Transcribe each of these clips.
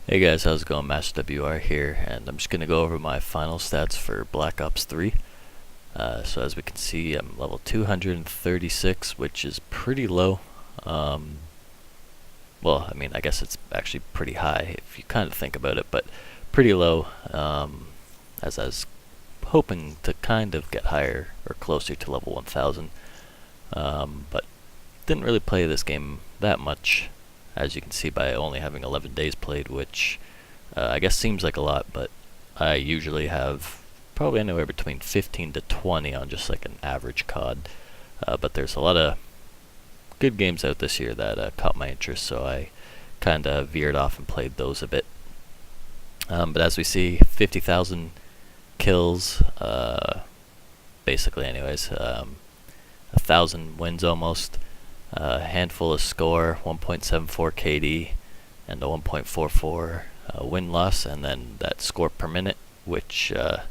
Hey guys, how's it going? MasterWR here, and I'm just going to go over my final stats for Black Ops 3. So as we can see, I'm level 236, which is pretty low. Well, I mean, I guess it's actually pretty high if you kind of think about it, but pretty low, as I was hoping to kind of get higher or closer to level 1000. But didn't really play this game that much, as you can see by only having 11 days played, which I guess seems like a lot, but I usually have probably anywhere between 15 to 20 on just like an average COD. But there's a lot of good games out this year that caught my interest, so I kind of veered off and played those a bit. But as we see, 50,000 kills, basically anyways, 1,000 wins almost, a handful of score, 1.74 KD, and a 1.44 win-loss, and then that score per minute, which, I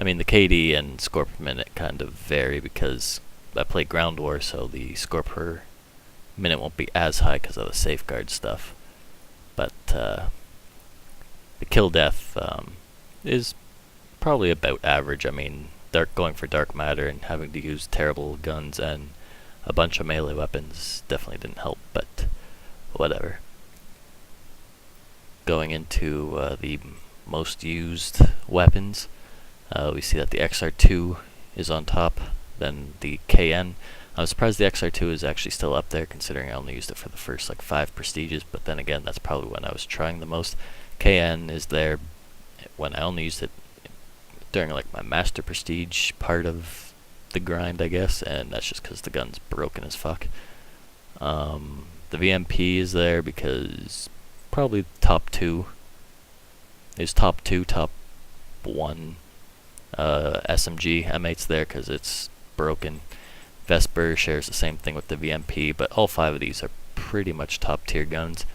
mean, the KD and score per minute kind of vary because I play ground war, so the score per minute won't be as high because of the safeguard stuff. But the kill death is probably about average. I mean, going for dark matter and having to use terrible guns and a bunch of melee weapons definitely didn't help, but whatever. Going into the most used weapons, we see that the XR2 is on top, then the KN. I'm surprised the XR2 is actually still up there, considering I only used it for the first like 5 prestiges, but then again, that's probably when I was trying the most. KN is there when I only used it during like my master prestige part of the grind, I guess, and that's just because the gun's broken as fuck. The VMP is there because probably top 2 is top 2, top 1. SMG M8's there because it's broken. Vesper shares the same thing with the VMP, but all 5 of these are pretty much top tier guns.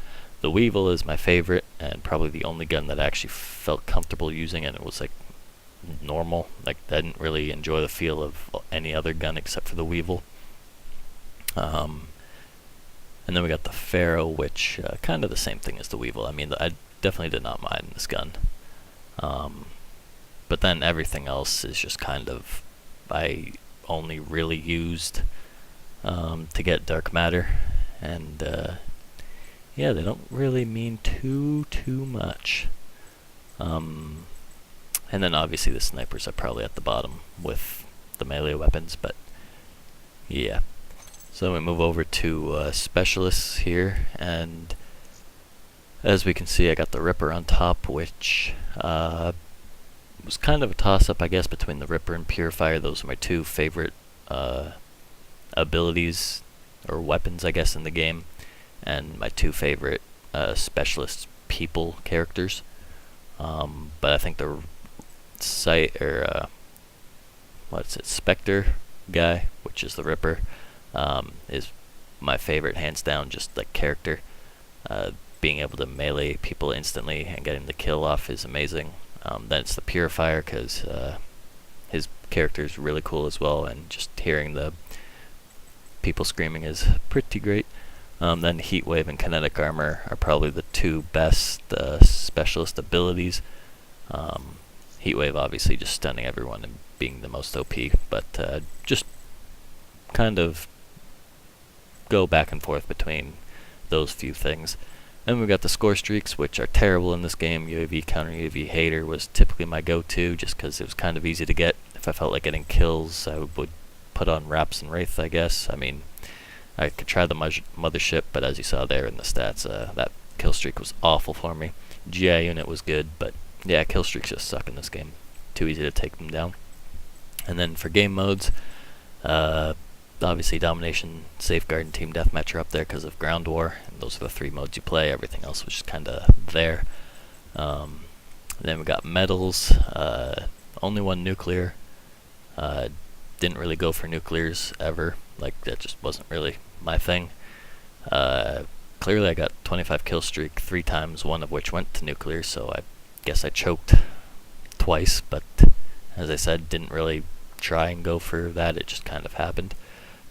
The Weevil is my favorite and probably the only gun that I actually felt comfortable using, and it was like normal. Like, I didn't really enjoy the feel of any other gun except for the Weevil. And then we got the Pharaoh, which kind of the same thing as the Weevil. I mean, I definitely did not mind this gun. But then everything else is just kind of, I only really used to get dark matter, and yeah, they don't really mean too much. And then obviously the snipers are probably at the bottom with the melee weapons, but yeah. So we move over to specialists here, and as we can see, I got the Ripper on top, which was kind of a toss-up, I guess, between the Ripper and Purifier. Those are my 2 favorite abilities, or weapons, I guess, in the game, and my 2 favorite specialist people characters. But I think the Spectre guy, which is the Ripper, is my favorite, hands down, just like character. Being able to melee people instantly and getting the kill off is amazing. Then it's the Purifier, because his character is really cool as well, and just hearing the people screaming is pretty great. Then Heatwave and Kinetic Armor are probably the 2 best specialist abilities. Heatwave obviously just stunning everyone and being the most OP, but just kind of go back and forth between those few things. Then we got the score streaks, which are terrible in this game. UAV counter UAV hater was typically my go-to, just because it was kind of easy to get. If I felt like getting kills, I would put on Raps and Wraith, I guess. I mean, I could try the Mothership, but as you saw there in the stats, that kill streak was awful for me. GI unit was good, but yeah, kill streaks just suck in this game. Too easy to take them down. And then for game modes, obviously Domination, Safeguard, and Team Deathmatch are up there because of Ground War, and those are the 3 modes you play. Everything else was just kind of there. Then we got medals, only 1 nuclear. Didn't really go for nuclears ever, like that just wasn't really my thing. Clearly I got 25 kill streak 3 times, 1 of which went to nuclear, so I guess I choked twice, but as I said, didn't really try and go for that, it just kind of happened.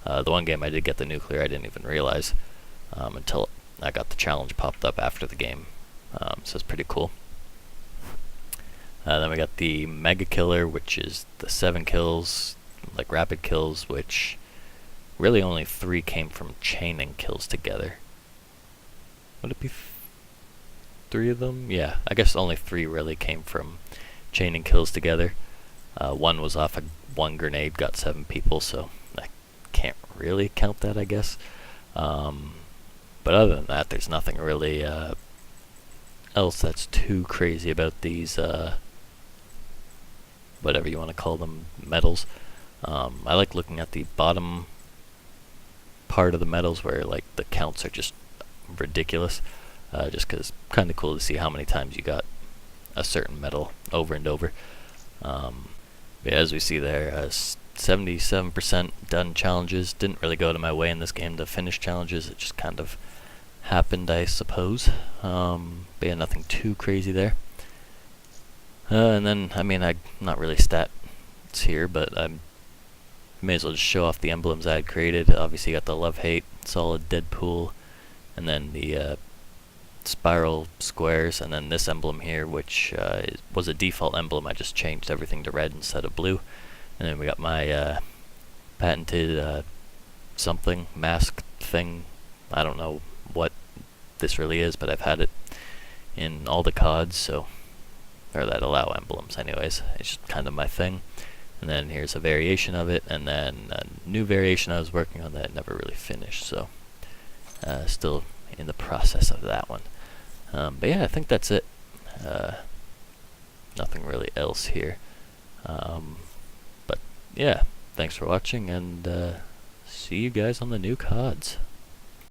The one game I did get the nuclear, I didn't even realize until I got the challenge popped up after the game, So it's pretty cool. Then we got the Mega Killer, which is the 7 kills, like rapid kills, which really only 3 came from chaining kills together. Would it be 3 of them? Yeah, I guess only 3 really came from chaining kills together. 1 was off one grenade, got 7 people, so I can't really count that, I guess. But other than that, there's nothing really else that's too crazy about these, whatever you want to call them, medals. I like looking at the bottom part of the medals where like the counts are just ridiculous, just because it's kind of cool to see how many times you got a certain medal over and over. But as we see there, 77% done challenges. Didn't really go to my way in this game to finish challenges. It just kind of happened, I suppose. But yeah, nothing too crazy there. And then, I mean, I'm not really stats here, but I may as well just show off the emblems I had created. Obviously, you got the love-hate, solid Deadpool, and then the spiral squares, and then this emblem here, which was a default emblem. I just changed everything to red instead of blue. And then we got my patented something mask thing. I don't know what this really is, but I've had it in all the CODs, so, or that allow emblems anyways. It's just kind of my thing. And then here's a variation of it, and then a new variation I was working on that I never really finished, so still in the process of that one. But yeah, I think that's it. Nothing really else here. But yeah, thanks for watching, and see you guys on the new CODs.